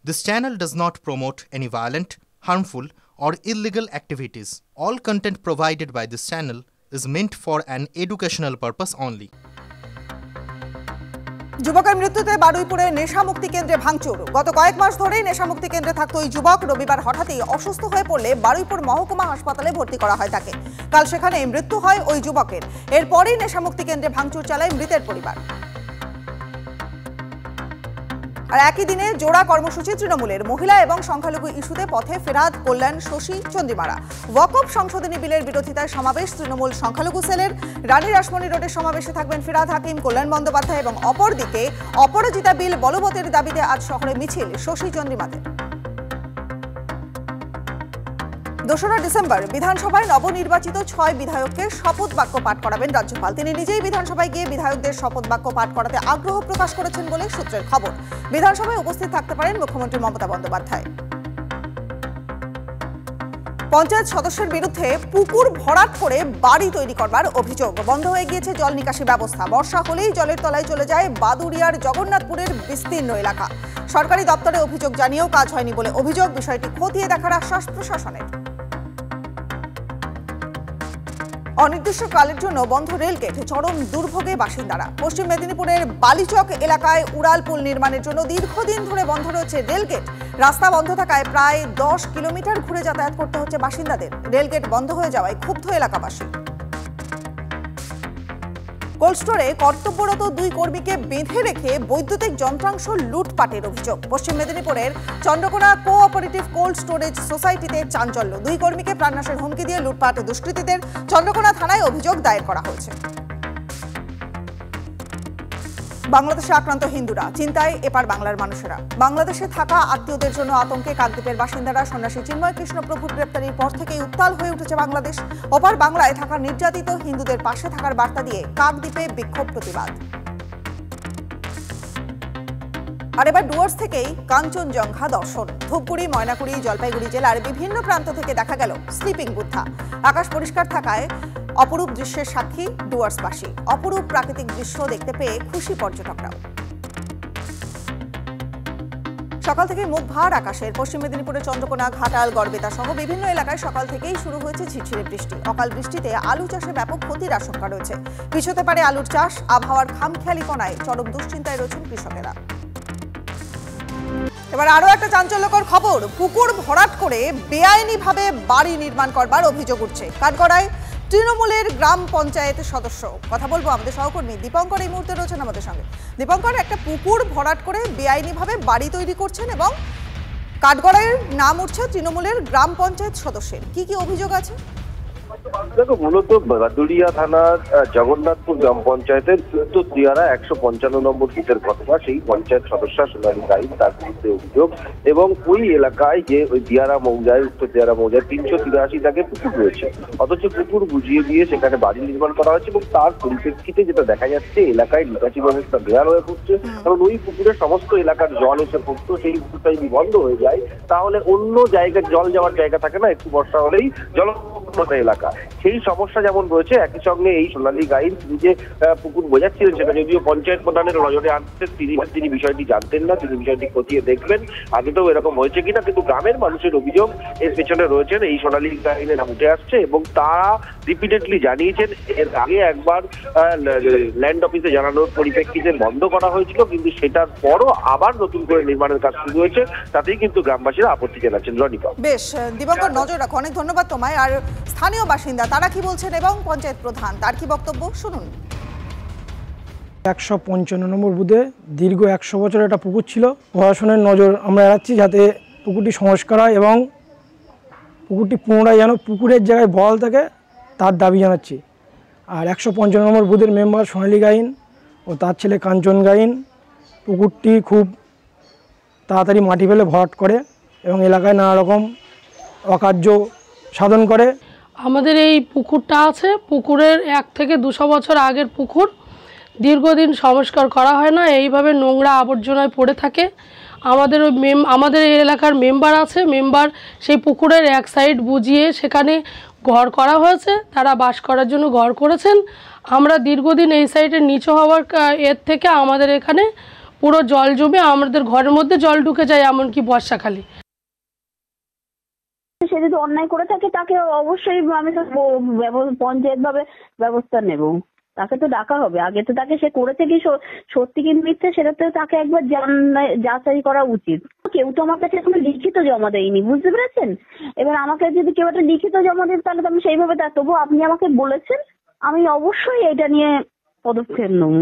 This channel does not promote any violent, harmful, or illegal activities. All content provided by this channel is meant for an educational purpose only. যুবকের মৃত্যুতে বারুইপুরে নেশামুক্তি কেন্দ্রে ভাঙচুর। গত কয়েক মাস ধরেই নেশামুক্তি কেন্দ্রে থাকতো এই যুবক রবিবার হঠাৎই অসুস্থ হয়ে পড়লে বারুইপুর মহকুমা হাসপাতালে ভর্তি করা হয় তাকে। কাল সেখানে মৃত্যু হয় ওই যুবকের। এরপরই নেশামুক্তি কেন্দ্রে ভাঙচুর চালায় মৃতের পরিবার। আর একই দিনে জোড়া কর্মসূচি তৃণমূলের। মহিলা এবং সংখ্যালঘু ইস্যুতে পথে ফেরাদ কল্যাণ শশী চন্দ্রিমারা। ওয়াকফ সংশোধনী বিলের বিরোধিতায় সমাবেশ তৃণমূল সংখ্যালঘু সেলের। রানী রাসমণি রোডের সমাবেশে থাকবেন ফিরাদ হাকিম, কল্যাণ বন্দ্যোপাধ্যায় এবং অপরদিকে অপরাজিতা বিল বলবতের দাবিতে আজ শহরে মিছিল শশী চন্দ্রিমাদের। 2রা ডিসেম্বর বিধানসভায় নবনির্বাচিত 6 বিধায়ককে শপথ বাক্য পাঠ করাবেন রাজ্যপাল। তিনি নিজেই বিধানসভায় গিয়ে বিধায়কদের শপথ বাক্য পাঠ করাতে আগ্রহ প্রকাশ করেছেন বলে সূত্রের খবর। বিধানসভায় উপস্থিত থাকতে পারেন মুখ্যমন্ত্রী মমতা বন্দ্যোপাধ্যায়। পঞ্চায়েত সদস্যের বিরুদ্ধে পুকুর ভরাট করে বাড়ি তৈরি করবার অভিযোগ। বন্ধ হয়ে গিয়েছে জল নিকাশি ব্যবস্থা। বর্ষা হলেই জলের তলায় চলে যায় বাদুড়িয়ার জগন্নাথপুরের বিস্তীর্ণ এলাকা। সরকারি দপ্তরে অভিযোগ জানিয়েও কাজ হয়নি বলে অভিযোগ। বিষয়টি খতিয়ে দেখার আশ্বাস প্রশাসনের। অনির্দিষ্টকালের জন্য বন্ধ রেলগেট, চরম দুর্ভোগে বাসিন্দারা। পশ্চিম মেদিনীপুরের বালিচক এলাকায় উড়াল পুল নির্মাণের জন্য দীর্ঘদিন ধরে বন্ধ রয়েছে রেলগেট। রাস্তা বন্ধ থাকায় প্রায় 10 কিলোমিটার ঘুরে যাতায়াত করতে হচ্ছে বাসিন্দাদের। রেলগেট বন্ধ হয়ে যাওয়ায় ক্ষুব্ধ এলাকাবাসী। কোল্ড স্টোরে কর্তব্যরত 2 কর্মীকে বেঁধে রেখে বৈদ্যুতিক যন্ত্রাংশ লুটপাটের অভিযোগ। পশ্চিম মেদিনীপুরের চন্দ্রকোনা কোঅপারেটিভ কোল্ড স্টোরেজ সোসাইটিতে চাঞ্চল্য। 2 কর্মীকে প্রাণনাশের হুমকি দিয়ে লুটপাট দুষ্কৃতীদের। চন্দ্রকোনা থানায় অভিযোগ দায়ের করা হয়েছে। বাংলাদেশে আক্রান্ত হিন্দুরা, চিন্তায় এপার বাংলার মানুষেরা। বাংলাদেশে থাকা আত্মীয়দের জন্য আতঙ্কে কাকদ্বীপের বাসিন্দারা। সন্ন্যাসী চিন্ময় কৃষ্ণ প্রভুর গ্রেপ্তারির পর থেকেই উত্তাল হয়ে উঠেছে বাংলাদেশ। ওপার বাংলায় থাকা নির্যাতিত হিন্দুদের পাশে থাকার বার্তা দিয়ে কাকদ্বীপে বিক্ষোভ প্রতিবাদ। আর এবার ডুয়ার্স থেকেই কাঞ্চনজঙ্ঘা দর্শন। ধূপগুড়ি, ময়নাগুড়ি, জলপাইগুড়ি জেলার বিভিন্ন প্রান্ত থেকে দেখা গেল স্লিপিং বুদ্ধা। আকাশ পরিষ্কার থাকায় অপরূপ দৃশ্যের সাক্ষী ডুয়ার্সবাসী। অপরূপ প্রাকৃতিক দৃশ্য দেখতে পেয়ে খুশি পর্যটকরাও। সকাল থেকে মুখ ভার আকাশের। পশ্চিম মেদিনীপুরের চন্দ্রকোনা, ঘাটাল, গড়বেতা সহ বিভিন্ন এলাকায় সকাল থেকেই শুরু হয়েছে ঝিরঝিরে বৃষ্টি। অকাল বৃষ্টিতে আলু চাষে ব্যাপক ক্ষতির আশঙ্কা রয়েছে। পিছোতে পারে আলুর চাষ। আবহাওয়ার খামখেয়ালিপনায় চরম দুশ্চিন্তায় রয়েছেন কৃষকেরা। এবার আরো একটা চাঞ্চল্যকর খবর। পুকুর ভরাট করে বেআইনিভাবে বাড়ি নির্মাণ করবার অভিযোগ উঠছে কাঠগড়ায় তৃণমূলের গ্রাম পঞ্চায়েত সদস্য। কথা বলবো আমাদের সহকর্মী দীপঙ্কর এই মুহূর্তে রয়েছেন আমাদের সঙ্গে। দীপঙ্কর, একটা পুকুর ভরাট করে বেআইনিভাবে বাড়ি তৈরি করছেন এবং কাঠগড়ায় নাম উঠছে তৃণমূলের গ্রাম পঞ্চায়েত সদস্যের। কি কি অভিযোগ আছে? দেখো, মূলত বাদুড়িয়া থানার জগন্নাথপুর গ্রাম পঞ্চায়েতের উত্তর দিয়ারা 155 নম্বর বুথের ঘটনা। সেই পঞ্চায়েত সদস্য সোনালী গাইন, তার বিরুদ্ধে অভিযোগ। এবং ওই এলাকায় যে ওই দিয়ারা মৌজায়, উত্তর দিয়ারা মৌজায় 383 দাগে পুকুর রয়েছে, অথচ পুকুর বুঝিয়ে দিয়ে সেখানে বাড়ি নির্মাণ করা হয়েছে। এবং তার পরিপ্রেক্ষিতে যেটা দেখা যাচ্ছে, এলাকায় নিকাশি ব্যবস্থা বেহাল হয়ে পড়ছে। কারণ ওই পুকুরে সমস্ত এলাকার জল এসে পড়তো। সেই পুকুরটা যদি বন্ধ হয়ে যায় তাহলে অন্য জায়গায় জল যাওয়ার জায়গা থাকে না। একটু বর্ষা হলেই জল এলাকা, সেই সমস্যা যেমন রয়েছে, একই সঙ্গে এই সোনালী গাইন তিনি যে পুকুর বোঝাচ্ছিলেন সেটা যদিও পঞ্চায়েত প্রধানের নজরে আনতেন, তিনি বিষয়টি জানতেন না। তিনি বিষয়টি খতিয়ে দেখবেন আগে তো এরকম হয়েছে কিনা। কিন্তু গ্রামের মানুষের অভিযোগ এর পেছনে রয়েছেন এই সোনালী গাইনের নাম উঠে আসছে। এবং তারা রিপিটেডলি জানিয়েছেন এর আগে একবার ল্যান্ড অফিসে জানানোর পরিপ্রেক্ষিতে বন্ধ করা হয়েছিল, কিন্তু সেটার পরও আবার নতুন করে নির্মাণের কাজ শুরু হয়েছে। তাতেই কিন্তু গ্রামবাসীরা আপত্তি জানাচ্ছেন। রনিকা, বেশ, দীপঙ্কর নজর রাখো। অনেক ধন্যবাদ তোমায়। আর স্থানীয় বাসিন্দা তারা কি বলছেন এবং পঞ্চায়েত প্রধান তার কি বক্তব্য শুনুন। 155 নম্বর বুথে দীর্ঘ 100 বছরের একটা পুকুর ছিল। প্রশাসনের নজর আমরা এড়াচ্ছি যাতে পুকুরটি সংস্কার হয় এবং পুকুরটি পুনরায় যেন পুকুরের জায়গায় বহাল থাকে তার দাবি জানাচ্ছি। আর 155 নম্বর বুথের মেম্বার সোনালী গাইন ও তার ছেলে কাঞ্চন গাইন পুকুরটি খুব তাড়াতাড়ি মাটি ফেলে ভরাট করে এবং এলাকায় নানা রকম অকার্য সাধন করে। আমাদের এই পুকুরটা আছে, পুকুরের 1 থেকে 200 বছর আগের পুকুর। দীর্ঘদিন সংস্কার করা হয় না, এইভাবে নোংরা আবর্জনায় পড়ে থাকে। আমাদের এই এলাকার মেম্বার আছে, মেম্বার সেই পুকুরের এক সাইড বুঝিয়ে সেখানে ঘর করা হয়েছে, তারা বাস করার জন্য ঘর করেছেন। আমরা দীর্ঘদিন এই সাইডের নিচু হওয়ার এর থেকে আমাদের এখানে পুরো জল জমে আমাদের ঘরের মধ্যে জল ঢুকে যায়, এমনকি বর্ষাকালে। সে যদি অন্যায় করে থাকে তাকে অবশ্যই আমি তো পঞ্চায়েত ভাবে ব্যবস্থা নেব। তাকে তো ডাকা হবে, আগে তো তাকে সে করেছে কি সত্যি কি মিথ্যে সেটা তো তাকে একবার যাচাই করা উচিত। কেউ তো আমার কাছে এখনো লিখিত জমা দেয়নি, বুঝতে পেরেছেন? এবার আমাকে যদি কেউ একটা লিখিত জমা দেন তাহলে তো আমি সেইভাবে তবু আপনি আমাকে বলেছেন, আমি অবশ্যই এটা নিয়ে পদক্ষেপ নেব।